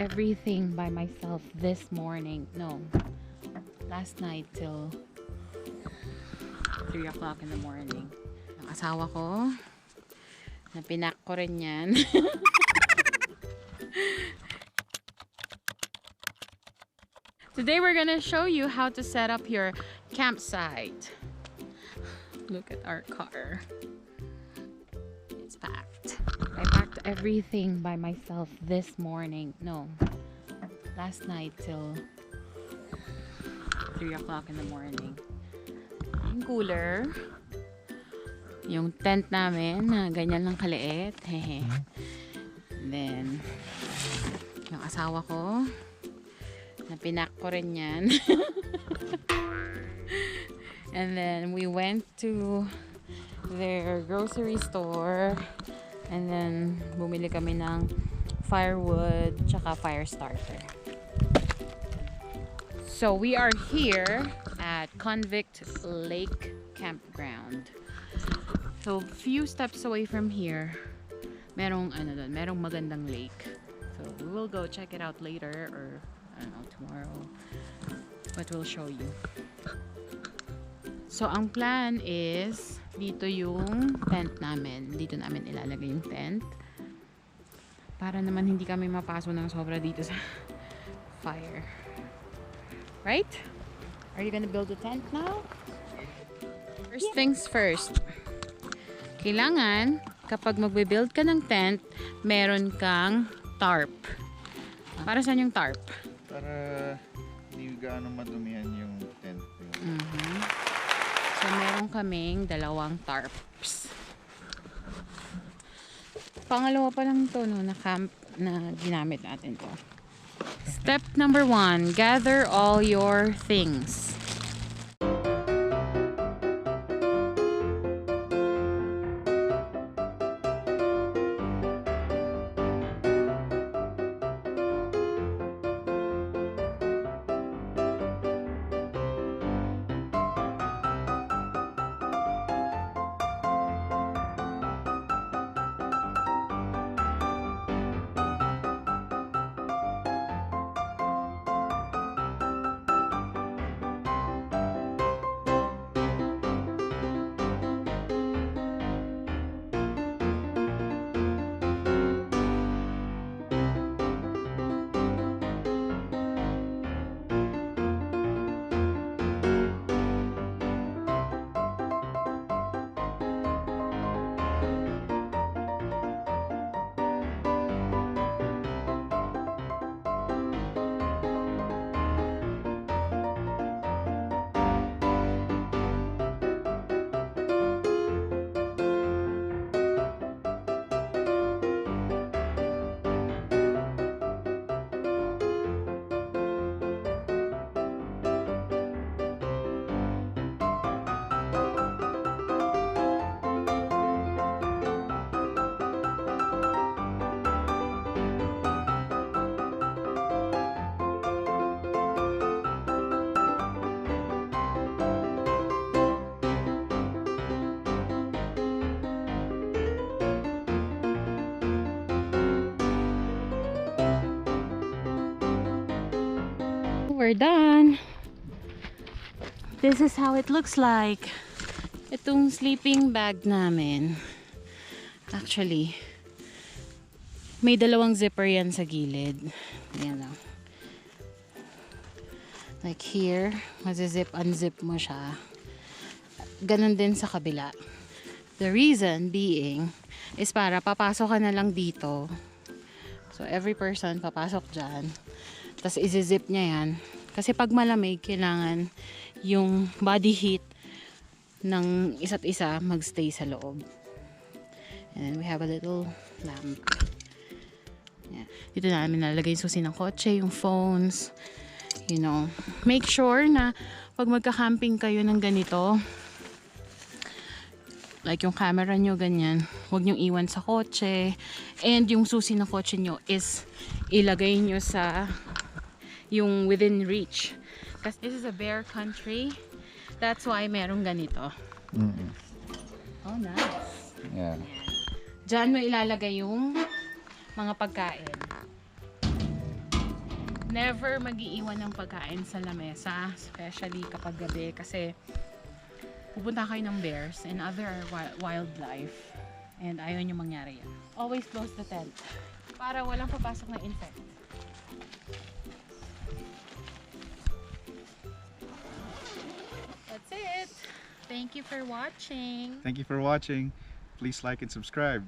everything by myself this morning. No, last night till 3 o'clock in the morning. Ang asawa ko, na pinak ko rin yan. Today we're gonna show you how to set up your campsite. Look at our car. It's packed. I packed everything by myself this morning. No, last night till 3 o'clock in the morning. Yung cooler, yung tent namin na ganyan lang kaliit. Hehe. Then, yung asawa ko, na pinak ko rin yan. And then we went to their grocery store and then bumili kami ng firewood tsaka fire starter. So we are here at CONVICT Lake Campground. So few steps away from here, merong merong magandang lake. So we will go check it out later, or I don't know, tomorrow, but we'll show you. So ang plan is dito yung tent namin. Dito namin ilalagay yung tent para naman hindi kami mapaso ng sobra dito sa fire. Right? Are you gonna build a tent now? First things first. Kailangan kapag magbe-build ka ng tent, meron kang tarp. Para saan yung tarp? Para hindi gaano madumihan yung tent. So, meron kaming 2 tarps. Pangalawa pa lang to, no, na camp na ginamit natin to. Step number 1, gather all your things. We're done. This is how it looks like. Itong sleeping bag namin. Actually, may 2 zipper yan sa gilid. Ayan o. Like here, unzip mo siya. Ganon din sa kabila. The reason being is para papasok ka na lang dito. So every person papasok dyan. Tapos izizip niya yan. Kasi pag malamig, kailangan yung body heat ng isa't isa magstay sa loob. And then we have a little lamp. Yeah. Dito namin nalagay yung susi ng kotse, yung phones. You know, make sure na pag magka-camping kayo ng ganito, like yung camera nyo ganyan, huwag nyo iwan sa kotse. And yung susi ng kotse nyo is ilagay nyo sa yung within reach. Kasi this is a bear country. That's why merong ganito. Oh, nice. Yeah. Diyan mo ilalagay yung mga pagkain. Never mag-iiwan ng pagkain sa lamesa, especially kapag gabi kasi pupunta kayo ng bears and other wildlife and ayaw nyo mangyari yan. Always close the tent para walang papasok na insect. That's it. Thank you for watching. Thank you for watching. Please like and subscribe.